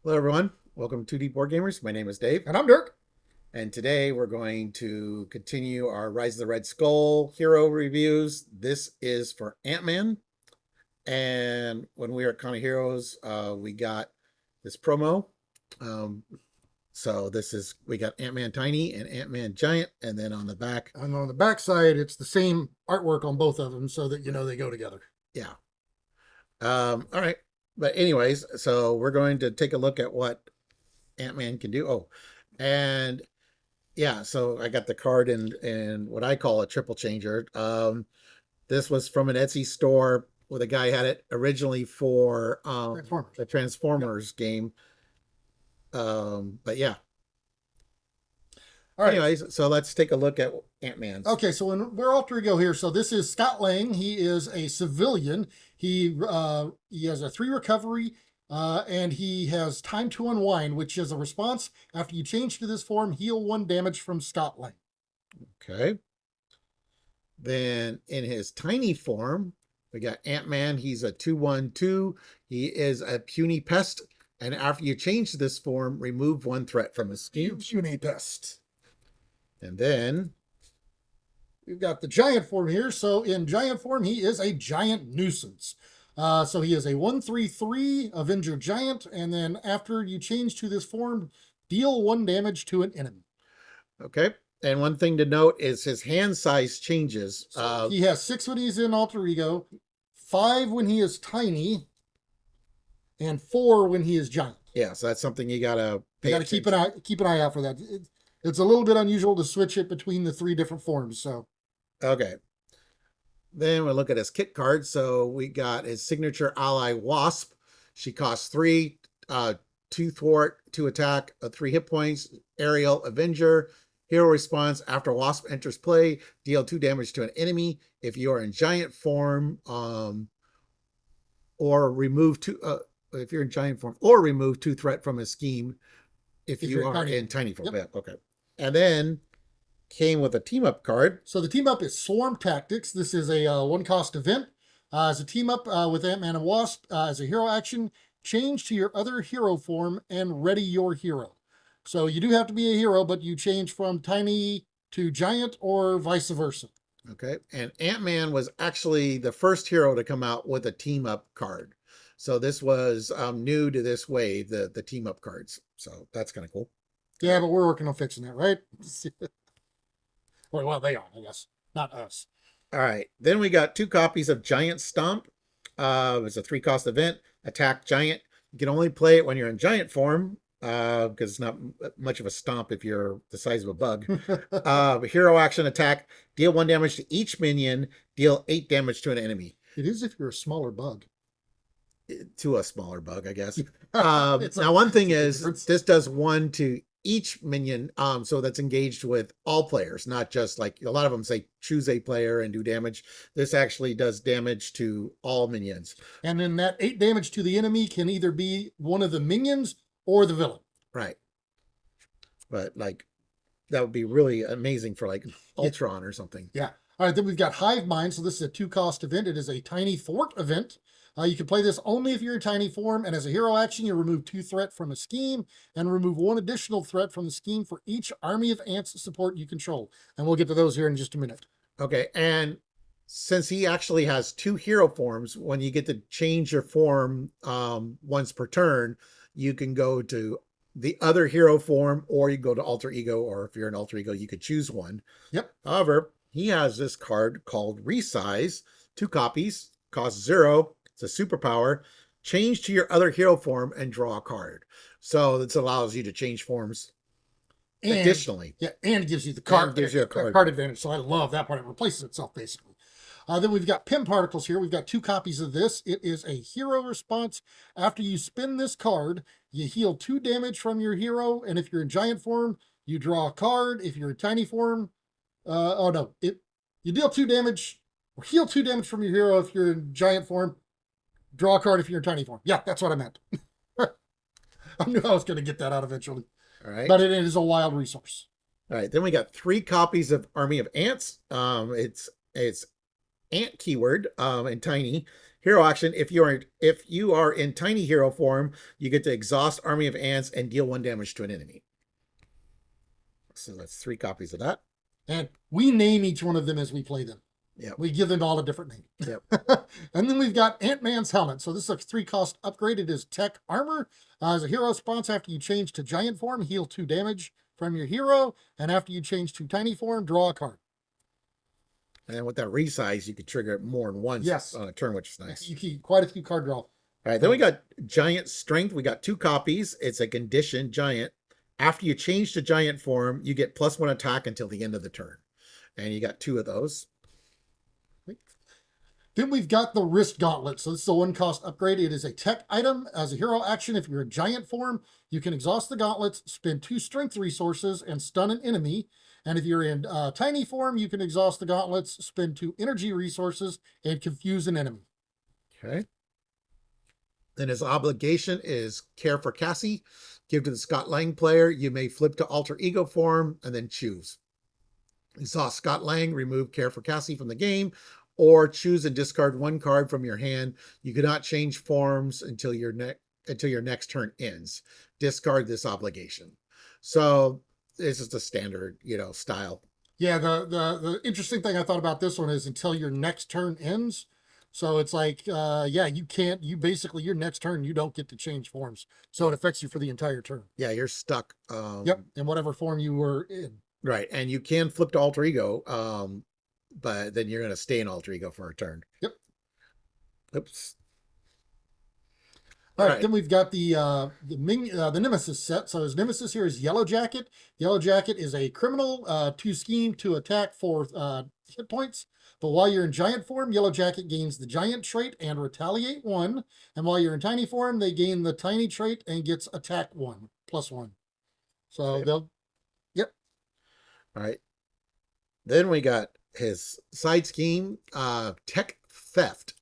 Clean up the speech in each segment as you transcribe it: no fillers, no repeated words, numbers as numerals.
Hello, everyone. Welcome to 2D Board Gamers. My name is Dave, And I'm Dirk. and today we're going to continue our Rise of the Red Skull hero reviews. This is for Ant-Man, and when we were at Con of Heroes, we got this promo. Um, we got Ant-Man Tiny and Ant-Man Giant, and then on the back, And on the back side, it's the same artwork on both of them so that you know they go together. yeah. All right, but anyways, so we're going to take a look at what Ant-Man can do. Oh, and yeah, so I got the card in what I call a triple changer. This was from an Etsy store where the guy had it originally for Transformers. the Yep. Transformers game. But yeah. All right. Anyways, so let's take a look at Ant-Man's. Okay, so we're alter ego here. So this is Scott Lang. He is a civilian. He has a 3 recovery, and he has time to unwind, which is a response after you change to this form. Heal 1 damage from Scott Lang. Okay. Then in his tiny form, we got Ant-Man. He's a 2/1/2. He is a puny pest. And after you change to this form, remove 1 threat from his scheme. Puny pest. And then We've got the giant form here. So in giant form, he is a giant nuisance. So he is a 1/3/3 Avenger Giant, and then after you change to this form, deal 1 damage to an enemy. okay. And one thing to note is his hand size changes. So he has 6 when he's in Alter Ego, 5 when he is tiny, and 4 when he is giant. Yeah, so that's something you gotta You pay got to attention. keep an eye out for that. It's a little bit unusual to switch it between the 3 different forms. So Okay. Then we look at his kit card. So we got his signature ally Wasp. She costs 3, 2 thwart, 2 attack, 3 hit points. Aerial Avenger. Hero response after Wasp enters play, deal 2 damage to an enemy. If you are in giant form, or remove 2. If you're in giant form, or remove 2 threat from a scheme. If if you you're are tiny, in tiny form, yep. yeah, okay. And then came with a team up card. So the team up is Swarm Tactics. This is a 1 cost event. As a team up with Ant-Man and Wasp, as a hero action, change to your other hero form and ready your hero. So you do have to be a hero, but you change from tiny to giant or vice versa. Okay. And Ant-Man was actually the first hero to come out with a team up card. So this was new to this wave, the team up cards. So that's kind of cool. Yeah, but we're working on fixing that, right? Well, they are, I guess, not us. All right. Then we got 2 copies of Giant Stomp. It's a 3 cost event. Attack Giant. You can only play it when you're in giant form because it's not much of a stomp if you're the size of a bug. Hero action attack. Deal 1 damage to each minion. Deal 8 damage to an enemy. It is if you're a smaller bug. To a smaller bug, I guess. It's Now, one thing is difference. this does 1 to each minion, so that's engaged with all players, not just like a lot of them say choose a player and do damage. This actually does damage to all minions. And then that 8 damage to the enemy can either be one of the minions or the villain. Right. But like that would be really amazing for like Yeah. Ultron or something. Yeah. All right, then we've got Hive Mind. So this is a 2 cost event. It is a tiny thwart event. You can play this only if you're in tiny form, and as a hero action, you remove 2 threat from a scheme and remove 1 additional threat from the scheme for each army of ants support you control. And we'll get to those here in just a minute. Okay, and since he actually has 2 hero forms, when you get to change your form once per turn, you can go to the other hero form, or you go to alter ego, or if you're an alter ego, you could choose one. Yep. However, he has this card called Resize, 2 copies, costs 0. It's a superpower. Change to your other hero form and draw a card. So this allows you to change forms And additionally. yeah, and gives you the card, gives you a card. card advantage. So I love that part. It replaces itself basically. Then we've got Pim Particles here. We've got 2 copies of this. It is a hero response. After you spin this card, you heal 2 damage from your hero. And if you're in giant form, you draw a card. If you're in tiny form, you deal 2 damage or heal 2 damage from your hero if you're in giant form. Draw a card if you're in tiny form. Yeah, that's what I meant. I knew I was going to get that out eventually. All right. But it is a wild resource. All right. Then we got 3 copies of Army of Ants. It's ant keyword and tiny. hero action. If you are in tiny hero form, you get to exhaust army of ants and deal 1 damage to an enemy. So that's 3 copies of that. And we name each one of them as we play them. Yep. We give them all a different name. Yep. And then we've got Ant-Man's helmet. So this is a 3-cost upgrade. It is tech armor. As a hero response, after you change to giant form, heal 2 damage from your hero. And after you change to tiny form, draw a card. And then with that resize, you could trigger it more than once Yes. on a turn, which is nice. You keep quite a few card draw. All right, then we got giant strength. We got 2 copies. It's a condition, giant. After you change to giant form, you get +1 attack until the end of the turn. And you got 2 of those. Then we've got the wrist gauntlet. So this is a 1-cost upgrade. It is a tech item. As a hero action, if you're in giant form, you can exhaust the gauntlets, spend 2 strength resources, and stun an enemy. And if you're in tiny form, you can exhaust the gauntlets, spend 2 energy resources, and confuse an enemy. Okay. Then his obligation is care for Cassie. Give to the Scott Lang player. You may flip to alter ego form and then choose. Exhaust Scott Lang, remove care for Cassie from the game, or choose and discard 1 card from your hand. You cannot change forms until your next turn ends. Discard this obligation. So this is the standard, style. Yeah, the interesting thing I thought about this one is until your next turn ends. So it's like, you basically, your next turn, you don't get to change forms. So it affects you for the entire turn. Yeah, you're stuck. Yep, in whatever form you were in. Right, and you can flip to alter ego, but then you're going to stay in alter ego for a turn. Yep. Oops. All right, then we've got the Nemesis set. So his Nemesis here is Yellow Jacket. Yellow Jacket is a criminal, 2 scheme, 2 attack, 4 hit points. But while you're in giant form, Yellow Jacket gains the giant trait and retaliate 1. And while you're in tiny form, they gain the tiny trait and gets attack 1, +1. So Okay. they'll, yep. All right. Then we got his side scheme, tech theft.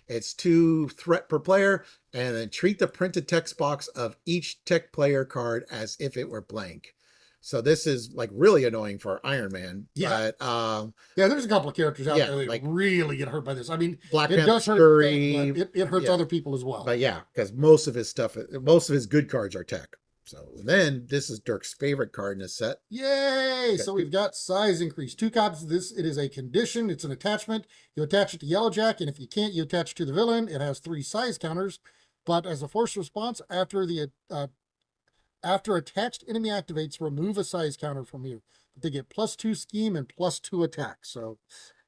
It's 2 threat per player, and then treat the printed text box of each tech player card as if it were blank. So this is like really annoying for Iron Man. Yeah. But There's a couple of characters out yeah, there that like really get hurt by this. I mean, Black it Panther does hurt Fury, them, but it hurts yeah. other people as well. But yeah, because most of his good cards are tech. So then this is Dirk's favorite card in this set. Yay! So we've got size increase. 2 copies of this. It is a condition. It's an attachment. You attach it to Yellow Jack, and if you can't, you attach it to the villain. It has 3 size counters. But as a force response, after attached enemy activates, remove a size counter from here. But they get +2 scheme and +2 attack. So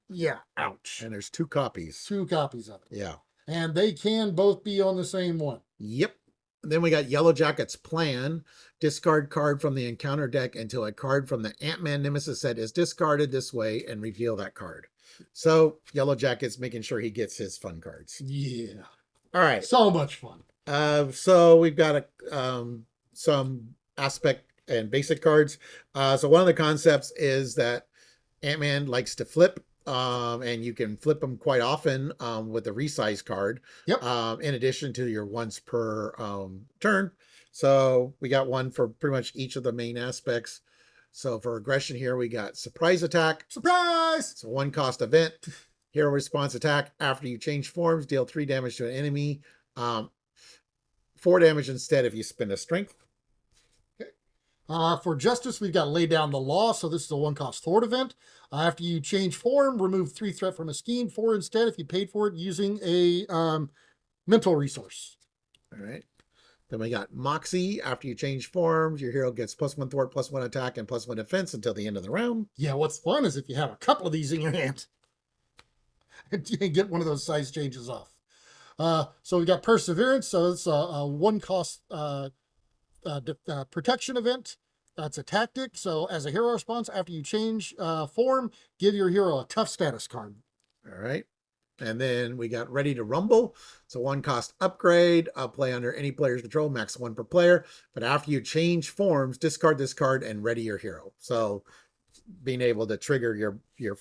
yeah, ouch. And there's 2 copies. 2 copies of it. Yeah. And they can both be on the same one. Yep. Then we got Yellow Jacket's plan. Discard card from the encounter deck until a card from the Ant-Man Nemesis set is discarded this way, and reveal that card. So Yellow Jacket's making sure he gets his fun cards. Yeah. All right. So much fun. So we've got some aspect and basic cards. So one of the concepts is that Ant-Man likes to flip. And you can flip them quite often with the resize card. Yep. In addition to your once per turn. So we got one for pretty much each of the main aspects. So for aggression here, we got surprise attack. Surprise! It's a 1-cost event. Hero response attack. After you change forms, deal 3 damage to an enemy. 4 damage instead if you spend a strength. For justice, we've got lay down the law. So this is a 1-cost thwart event. After you change form, remove 3 threat from a scheme, 4 instead if you paid for it using a mental resource. All right. Then we got Moxie. After you change forms, your hero gets +1 thwart, +1 attack, and +1 defense until the end of the round. Yeah, what's fun is if you have a couple of these in your hand, and you can get one of those size changes off. So we got perseverance. So it's a 1-cost protection event. That's a tactic. So as a hero response, after you change form, give your hero a tough status card. All right. And then we got Ready to Rumble. It's a 1-cost upgrade. Play under any player's control, max 1 per player. But after you change forms, discard this card and ready your hero. So being able to trigger your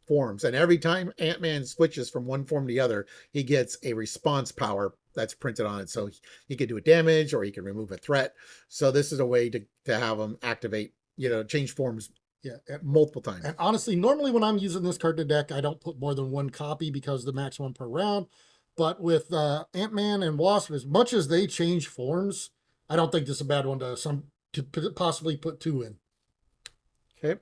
forms. And every time Ant-Man switches from one form to the other, he gets a response power that's printed on it. So he can do a damage or he can remove a threat. So this is a way to have him activate, change forms Yeah. multiple times. And honestly, normally when I'm using this card in the deck, I don't put more than one copy because the max one per round. But with Ant-Man and Wasp, as much as they change forms, I don't think this is a bad one to possibly put two in. Okay.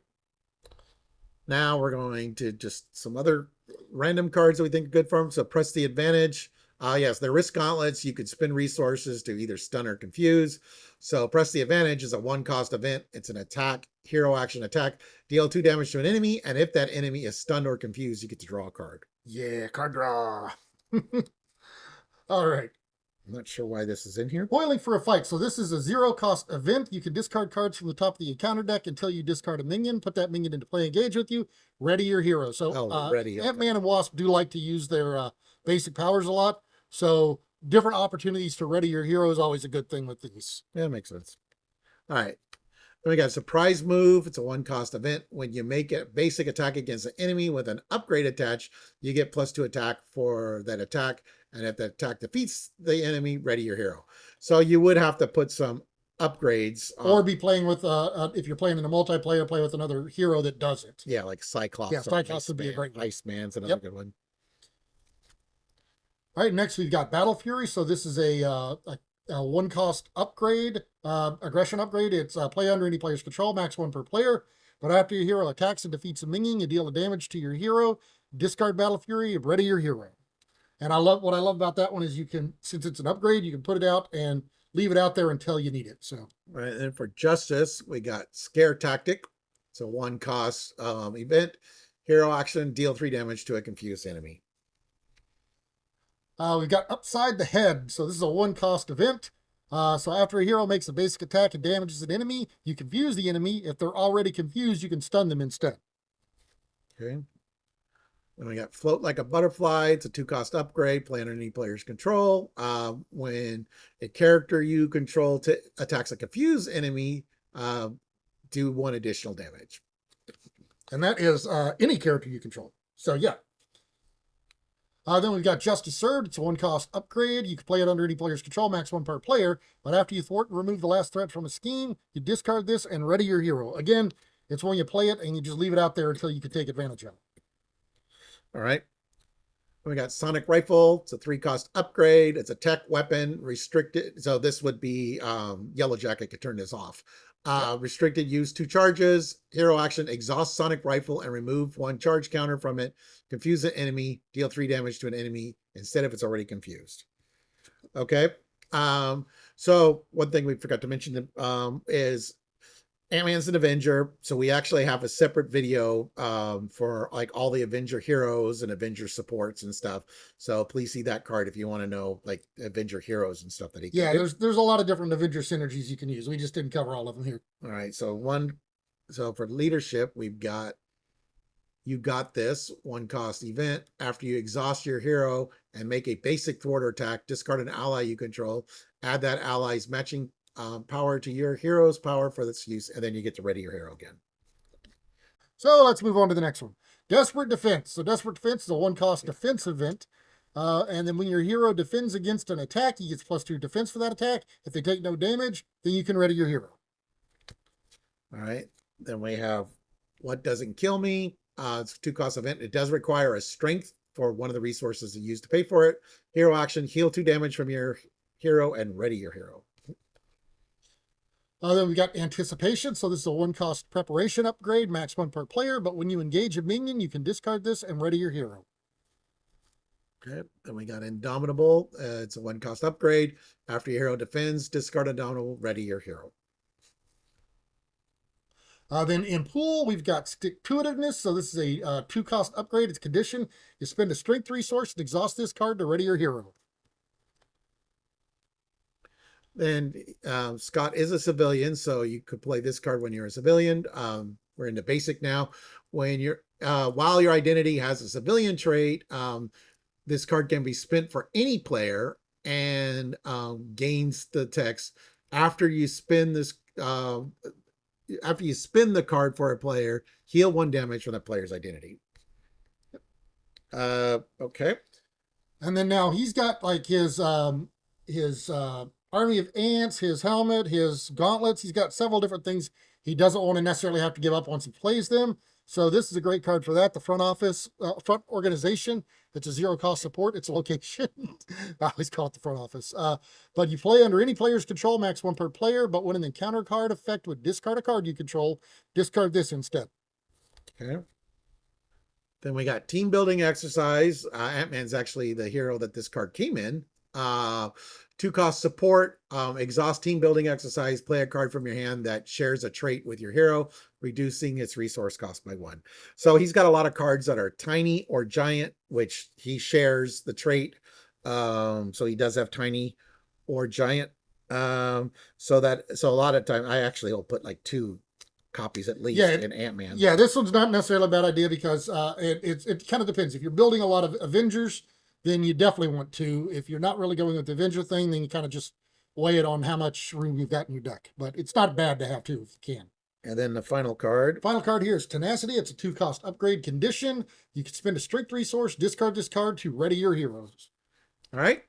Now we're going to just some other random cards that we think are good for them. So press the advantage. Yes, they're risk gauntlets. You could spend resources to either stun or confuse. So press the advantage is a 1-cost event. It's an attack, hero action attack. Deal 2 damage to an enemy, and if that enemy is stunned or confused, you get to draw a card. Yeah, card draw. All right. I'm not sure why this is in here. Boiling for a fight. So this is a 0-cost event. You can discard cards from the top of the encounter deck until you discard a minion. Put that minion into play, engage with you. Ready your hero. So ready. Okay. Ant-Man and Wasp do like to use their basic powers a lot. So different opportunities to ready your hero is always a good thing with these. Yeah, makes sense. All right. Then we got a surprise move. It's a 1-cost event. When you make a basic attack against an enemy with an upgrade attached, you get +2 attack for that attack. And if the attack defeats the enemy, ready your hero. So you would have to put some upgrades. Or be playing with, if you're playing in a multiplayer, play with another hero that does it. Yeah, like Cyclops. Yeah, Cyclops would be a great one. Iceman's another good one. All right, next we've got Battle Fury. So this is a 1-cost upgrade, aggression upgrade. It's play under any player's control, max 1 per player. But after your hero attacks and defeats a minion, you deal a damage to your hero. Discard Battle Fury, ready your hero. And what I love about that one is you can, since it's an upgrade, you can put it out and leave it out there until you need it. So right, and for Justice, we got Scare Tactic. It's a 1-cost event. Hero action, deal 3 damage to a confused enemy. We've got Upside the Head. So this is a 1-cost event. So after a hero makes a basic attack and damages an enemy, you confuse the enemy. If they're already confused, you can stun them instead. Okay. Then we got Float Like a Butterfly. It's a 2-cost upgrade. Play under any player's control. When a character you control attacks a confused enemy, do 1 additional damage. And that is any character you control. So yeah. Then we've got Justice Served. It's a 1-cost upgrade. You can play it under any player's control, max 1 per player. But after you thwart and remove the last threat from a scheme, you discard this and ready your hero. Again, it's when you play it and you just leave it out there until you can take advantage of it. All right. We got Sonic Rifle. It's a 3-cost upgrade. It's a tech weapon, restricted. So this would be Yellow Jacket could turn this off. Restricted use 2 charges. Hero action, exhaust Sonic Rifle and remove 1 charge counter from it. Confuse an enemy, deal 3 damage to an enemy instead if it's already confused. Okay. So one thing we forgot to mention is Ant-Man's an Avenger, so we actually have a separate video for like all the Avenger heroes and Avenger supports and stuff. So please see that card if you want to know like Avenger heroes and stuff that he can do. There's a lot of different Avenger synergies you can use. We just didn't cover all of them here. All right, so for leadership, we've got You Got This 1-cost event. After you exhaust your hero and make a basic thwarter attack, discard an ally you control, add that ally's matching power to your hero's power for this use, and then you get to ready your hero again. So let's move on to the next one. Desperate Defense. So Desperate Defense is a 1-cost defense event. And then when your hero defends against an attack, he gets +2 defense for that attack. If they take no damage, then you can ready your hero. All right. Then we have What Doesn't Kill Me. It's a 2-cost event. It does require a strength for one of the resources you use to pay for it. Hero action, heal 2 damage from your hero and ready your hero. Then we got Anticipation. So this is a 1-cost preparation upgrade, max 1 per player. But when you engage a minion, you can discard this and ready your hero. Okay. Then we got Indomitable. It's a 1-cost upgrade. After your hero defends, discard Indomitable, ready your hero. Then in Pool, we've got Stick-to-itiveness. So this is a 2-cost upgrade. It's condition. You spend a strength resource and exhaust this card to ready your hero. Then Scott is a civilian, so you could play this card when you're a civilian. We're into basic now. When you're while your identity has a civilian trait, this card can be spent for any player and gains the text after you spin this. After you spin the card for a player, heal 1 damage from that player's identity. Okay. And then now he's got like his army of ants, his helmet, his gauntlets. He's got several different things He doesn't want to necessarily have to give up once he plays them. So this is a great card for that. The front organization. It's a zero cost support. It's a location. I always call it the front office. But you play under any player's control, max 1 per player. But when an encounter card effect would discard a card you control, discard this instead. Okay. Then we got team building exercise. Ant-Man's actually the hero that this card came in. 2 cost support, exhaust team building exercise, play a card from your hand that shares a trait with your hero, reducing its resource cost by 1. So he's got a lot of cards that are tiny or giant, which he shares the trait. So he does have tiny or giant. So a lot of time I actually will put like 2 copies at least in Ant-Man. Yeah, this one's not necessarily a bad idea because it kind of depends. If you're building a lot of Avengers, then you definitely want to. If you're not really going with the Avenger thing, then you kind of just weigh it on how much room you've got in your deck. But it's not bad to have 2 if you can. And then the final card. Final card here is Tenacity. It's a 2 cost upgrade condition. You can spend a strength resource, discard this card to ready your heroes. All right.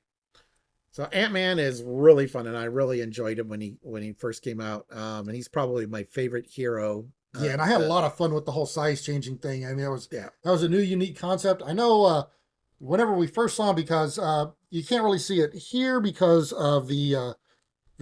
So Ant-Man is really fun, and I really enjoyed him when he first came out. And he's probably my favorite hero. Yeah, and I had a lot of fun with the whole size changing thing. I mean, that was a new, unique concept. I know whenever we first saw him, because you can't really see it here because of the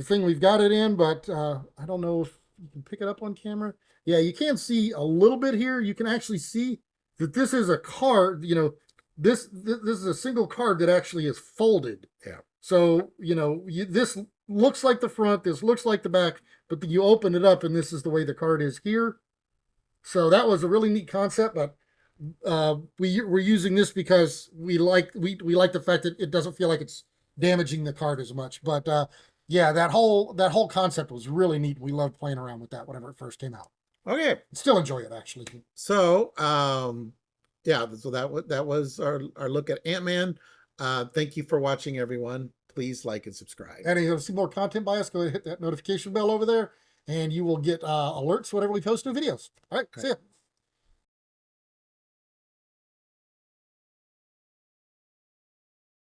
thing we've got it in, but I don't know if you can pick it up on camera. Yeah, you can see a little bit here. You can actually see that this is a card. You know, this is a single card that actually is folded. Yeah. So, you know, this looks like the front, this looks like the back, but then you open it up and this is the way the card is here. So that was a really neat concept, but we're using this because we like the fact that it doesn't feel like it's damaging the card as much. But yeah, that whole concept was really neat. We loved playing around with that whenever it first came out. Okay. Still enjoy it actually. So yeah, so that was our look at Ant-Man. Thank you for watching, everyone. Please like and subscribe. And if you want to see more content by us, go ahead and hit that notification bell over there, and you will get alerts whenever we post new videos. All right, see ya.